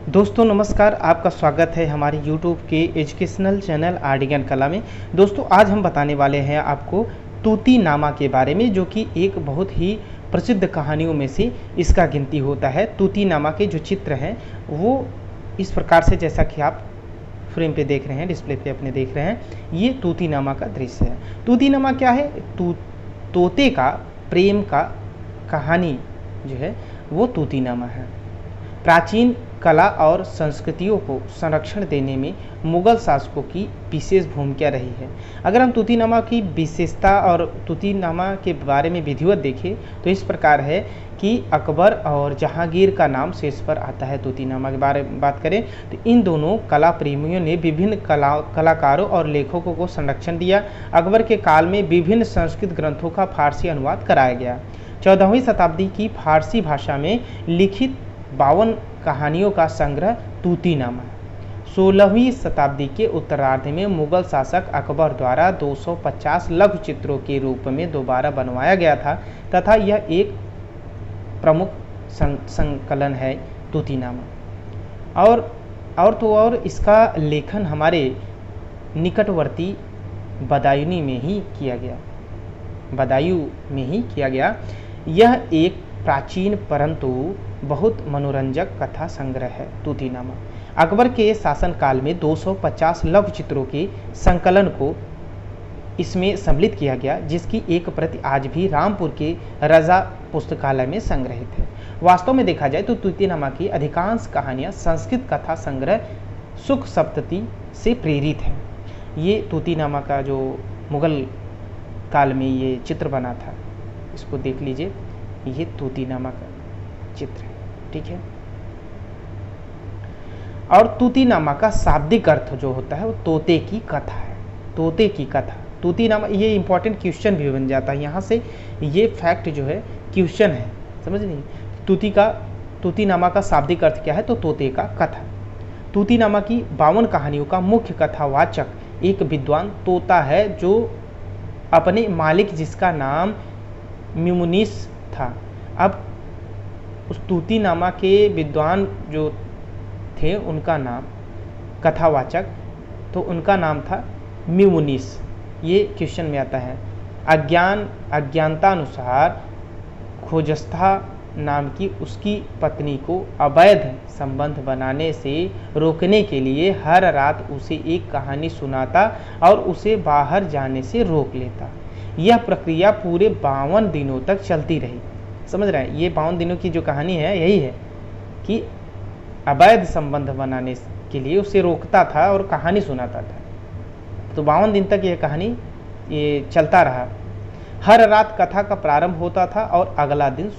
दोस्तों नमस्कार, आपका स्वागत है हमारे YouTube के एजुकेशनल चैनल आर्ट ज्ञान कला में। दोस्तों आज हम बताने वाले हैं आपको तूती नामा के बारे में, जो कि एक बहुत ही प्रसिद्ध कहानियों में से इसका गिनती होता है। तूती नामा के जो चित्र हैं वो इस प्रकार से, जैसा कि आप फ्रेम पे देख रहे हैं, डिस्प्ले पे अपने देख रहे हैं, ये तूती नामा का दृश्य है। तूती नामा क्या है? तोते का प्रेम का कहानी जो है वो तूती नामा है। प्राचीन कला और संस्कृतियों को संरक्षण देने में मुगल शासकों की विशेष भूमिका रही है। अगर हम तूतीनामा की विशेषता और तूतीनामा के बारे में विधिवत देखें तो इस प्रकार है कि अकबर और जहांगीर का नाम शीर्ष पर आता है। तूतीनामा के बारे में बात करें तो इन दोनों कला प्रेमियों ने विभिन्न कलाकारों और लेखकों को संरक्षण दिया। अकबर के काल में विभिन्न संस्कृत ग्रंथों का फारसी अनुवाद कराया गया। 14वीं शताब्दी की फारसी भाषा में लिखित 52 कहानियों का संग्रह तूतीनामा है। 16वीं शताब्दी के उत्तरार्ध में मुगल शासक अकबर द्वारा 250 लघु चित्रों के रूप में दोबारा बनवाया गया था तथा यह एक प्रमुख संकलन है तूतीनामा। और इसका लेखन हमारे निकटवर्ती बदायूं में ही किया गया। यह एक प्राचीन परंतु बहुत मनोरंजक कथा संग्रह है तूतीनामा। अकबर के शासनकाल में 250 लघु चित्रों के संकलन को इसमें सम्मिलित किया गया, जिसकी एक प्रति आज भी रामपुर के रजा पुस्तकालय में संग्रहित है। वास्तव में देखा जाए तो तूतीनामा की अधिकांश कहानियां संस्कृत कथा संग्रह सुख सप्तती से प्रेरित है। ये तूतीनामा का जो मुगल काल में ये चित्र बना था, इसको देख लीजिए, ये तूतीनामा का चित्र है, ठीक है। और तूतीनामा का शाब्दिक अर्थ जो होता है वो तोते की कथा है। तोते की कथा, तूतीनामा, ये इंपॉर्टेंट क्वेश्चन भी बन जाता है यहाँ से। ये फैक्ट जो है क्वेश्चन है, समझ नहीं। तूतीनामा का शाब्दिक अर्थ क्या है? तो तोते का कथा। तूतीनामा की 52 कहानियों का मुख्य कथावाचक एक विद्वान तोता है, जो अपने मालिक, जिसका नाम म्यूमुनिस था। अब उस तूतीनामा के विद्वान जो थे उनका नाम, कथावाचक, तो उनका नाम था म्यूमुनिस। ये क्वेश्चन में आता है। अज्ञानता अनुसार खोजस्था नाम की उसकी पत्नी को अवैध संबंध बनाने से रोकने के लिए हर रात उसे एक कहानी सुनाता और उसे बाहर जाने से रोक लेता। यह प्रक्रिया पूरे 52 दिनों तक चलती रही। समझ रहे हैं? ये 52 दिनों की जो कहानी है यही है कि अवैध संबंध बनाने के लिए उसे रोकता था और कहानी सुनाता था। तो 52 दिन तक यह कहानी ये चलता रहा। हर रात कथा का प्रारंभ होता था और अगला दिन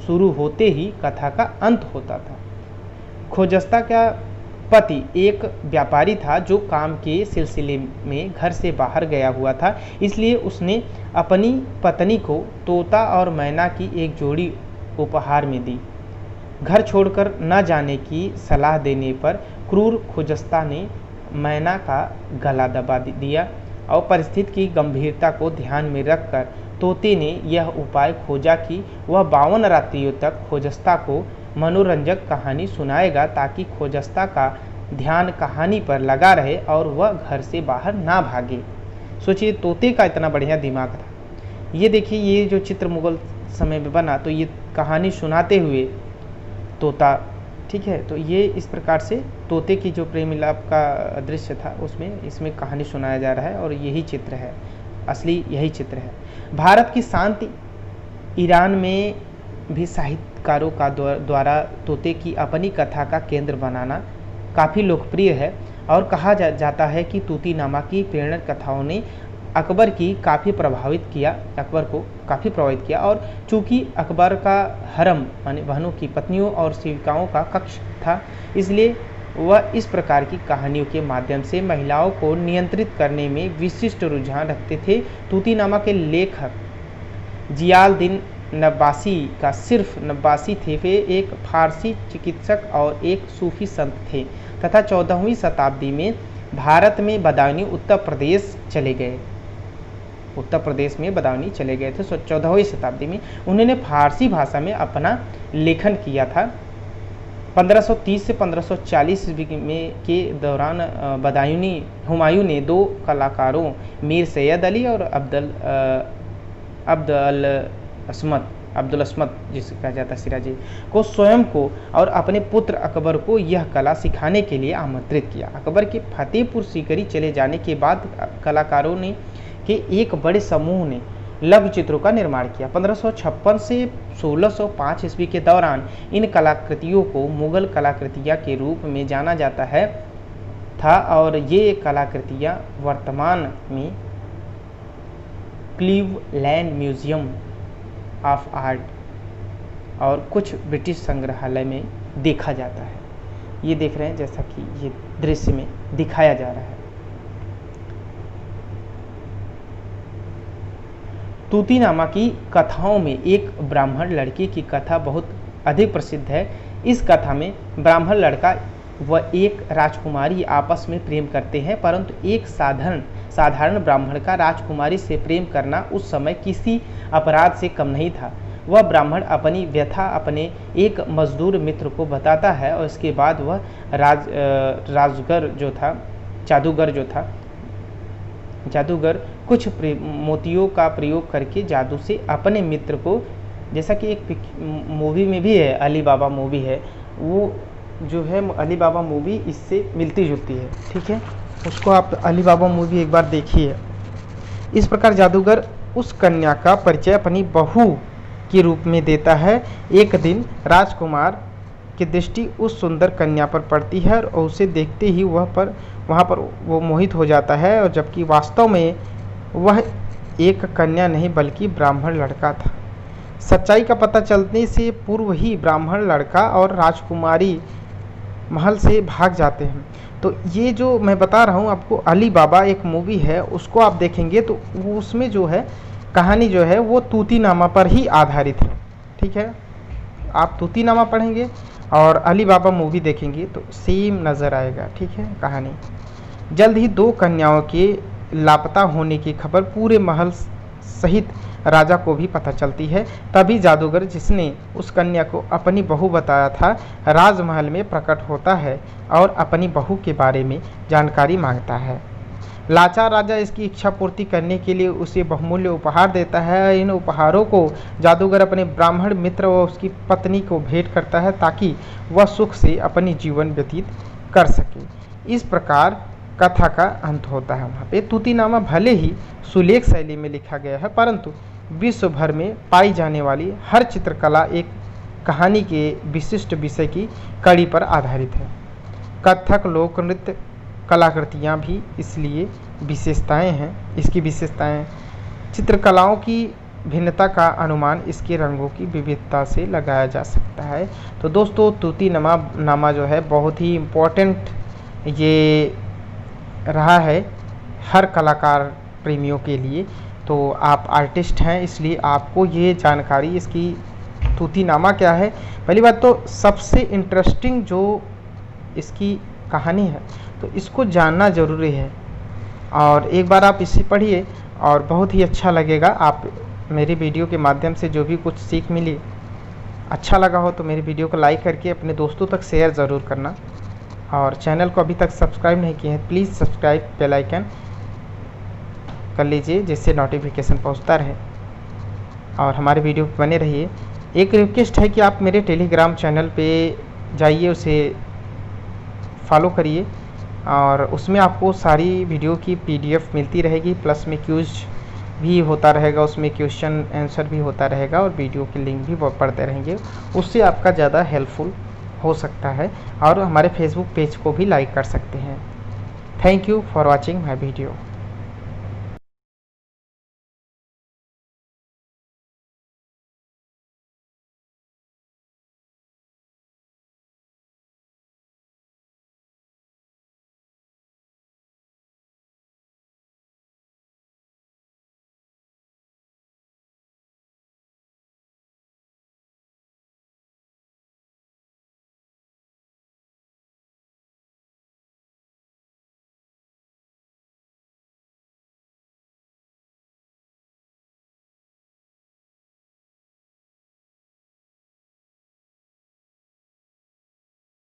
शुरू होते ही कथा का अंत होता था। खोजस्ता का पति एक व्यापारी था जो काम के सिलसिले में घर से बाहर गया हुआ था, इसलिए उसने अपनी पत्नी को तोता और मैना की एक जोड़ी उपहार में दी। घर छोड़कर न जाने की सलाह देने पर क्रूर खोजस्ता ने मैना का गला दबा दिया और परिस्थिति की गंभीरता को ध्यान में रखकर तोते ने यह उपाय खोजा कि वह 52 रात्रियों तक खोजस्ता को मनोरंजक कहानी सुनाएगा, ताकि खोजस्ता का ध्यान कहानी पर लगा रहे और वह घर से बाहर ना भागे। सोचिए, तोते का इतना बढ़िया दिमाग था। ये देखिए, ये जो चित्र मुगल समय में बना, तो ये कहानी सुनाते हुए तोता, ठीक है, तो ये इस प्रकार से तोते की जो प्रेम मिलाप का दृश्य था उसमें इसमें कहानी सुनाया जा रहा है और यही चित्र है, असली यही चित्र है। भारत की शांति ईरान में भी साहित्यकारों का द्वारा तोते की अपनी कथा का केंद्र बनाना काफ़ी लोकप्रिय है और कहा जाता है कि तूतीनामा की प्रेरणा कथाओं ने अकबर को काफ़ी प्रभावित किया। और चूंकि अकबर का हरम माने बहनों की पत्नियों और सेविकाओं का कक्ष था, इसलिए वह इस प्रकार की कहानियों के माध्यम से महिलाओं को नियंत्रित करने में विशिष्ट रुझान रखते थे। तूतीनामा के लेखक जियालुद्दीन नब्बासी का सिर्फ नब्बासी थे। वे एक फारसी चिकित्सक और एक सूफी संत थे तथा 14वीं शताब्दी में भारत में बदायूं उत्तर प्रदेश चले गए थे। 14वीं शताब्दी में उन्होंने फारसी भाषा में अपना लेखन किया था 1530 से 1540 ईस्वी में के दौरान हुमायूं ने दो कलाकारों मीर सैयद अली और अब्दुल अस्मद जिसे कहा जाता है सिराजी को स्वयं को और अपने पुत्र अकबर को यह कला सिखाने के लिए आमंत्रित किया। अकबर के फतेहपुर सीकरी चले जाने के बाद कलाकारों ने के एक बड़े समूह ने लघु चित्रों का निर्माण किया। 1556 से 1605 ईस्वी के दौरान इन कलाकृतियों को मुगल कलाकृतियाँ के रूप में जाना जाता था और ये कलाकृतियाँ वर्तमान में क्लीवलैंड म्यूजियम ऑफ आर्ट और कुछ ब्रिटिश संग्रहालय में देखा जाता है। ये देख रहे हैं जैसा कि ये दृश्य में दिखाया जा रहा है। तूतीनामा की कथाओं में एक ब्राह्मण लड़के की कथा बहुत अधिक प्रसिद्ध है। इस कथा में ब्राह्मण लड़का व एक राजकुमारी आपस में प्रेम करते हैं, परंतु एक साधारण ब्राह्मण का राजकुमारी से प्रेम करना उस समय किसी अपराध से कम नहीं था। वह ब्राह्मण अपनी व्यथा अपने एक मजदूर मित्र को बताता है और इसके बाद वह जादूगर कुछ मोतियों का प्रयोग करके जादू से अपने मित्र को, जैसा कि एक मूवी में भी है, अली बाबा मूवी है, वो जो है अली बाबा मूवी इससे मिलती जुलती है। ठीक है, उसको आप अली बाबा मूवी एक बार देखिए। इस प्रकार जादूगर उस कन्या का परिचय अपनी बहू के रूप में देता है। एक दिन राजकुमार की दृष्टि उस सुंदर कन्या पर पड़ती है और उसे देखते ही वहाँ पर वो मोहित हो जाता है, और जबकि वास्तव में वह एक कन्या नहीं बल्कि ब्राह्मण लड़का था। सच्चाई का पता चलने से पूर्व ही ब्राह्मण लड़का और राजकुमारी महल से भाग जाते हैं। तो ये जो मैं बता रहा हूँ आपको, अली बाबा एक मूवी है, उसको आप देखेंगे तो उसमें जो है कहानी जो है वो तूतीनामा पर ही आधारित है। ठीक है, आप तूतीनामा पढ़ेंगे और अली बाबा मूवी देखेंगे तो सेम नज़र आएगा। ठीक है, कहानी। जल्द ही दो कन्याओं के लापता होने की खबर पूरे महल सहित राजा को भी पता चलती है। तभी जादूगर, जिसने उस कन्या को अपनी बहू बताया था, राजमहल में प्रकट होता है और अपनी बहू के बारे में जानकारी मांगता है। लाचार राजा इसकी इच्छा पूर्ति करने के लिए उसे बहुमूल्य उपहार देता है। इन उपहारों को जादूगर अपने ब्राह्मण मित्र व उसकी पत्नी को भेंट करता है ताकि वह सुख से अपनी जीवन व्यतीत कर सके। इस प्रकार कथा का अंत होता है। वहाँ पे तूतीनामा भले ही सुलेख शैली में लिखा गया है, परंतु विश्व भर में पाई जाने वाली हर चित्रकला एक कहानी के विशिष्ट विषय की कड़ी पर आधारित है। कथक लोक नृत्य कलाकृतियाँ भी इसकी विशेषताएं चित्रकलाओं की भिन्नता का अनुमान इसके रंगों की विविधता से लगाया जा सकता है। तो दोस्तों, तूतीनामा जो है बहुत ही इम्पोर्टेंट ये रहा है हर कलाकार प्रेमियों के लिए। तो आप आर्टिस्ट हैं, इसलिए आपको ये जानकारी इसकी तूतीनामा क्या है, पहली बात तो सबसे इंटरेस्टिंग जो इसकी कहानी है तो इसको जानना ज़रूरी है। और एक बार आप इसे पढ़िए और बहुत ही अच्छा लगेगा। आप मेरी वीडियो के माध्यम से जो भी कुछ सीख मिली अच्छा लगा हो तो मेरी वीडियो को लाइक करके अपने दोस्तों तक शेयर ज़रूर करना। और चैनल को अभी तक सब्सक्राइब नहीं किए हैं, प्लीज़ सब्सक्राइब, बेल आइकन कर लीजिए जिससे नोटिफिकेशन पहुंचता रहे और हमारे वीडियो पर बने रहिए। एक रिक्वेस्ट है कि आप मेरे टेलीग्राम चैनल पे जाइए, उसे फॉलो करिए और उसमें आपको सारी वीडियो की PDF मिलती रहेगी, प्लस में क्यूज भी होता रहेगा, उसमें क्वेश्चन आंसर भी होता रहेगा और वीडियो के लिंक भी पढ़ते रहेंगे। उससे आपका ज़्यादा हेल्पफुल हो सकता है। और हमारे फेसबुक पेज को भी लाइक कर सकते हैं। Thank you for watching my video.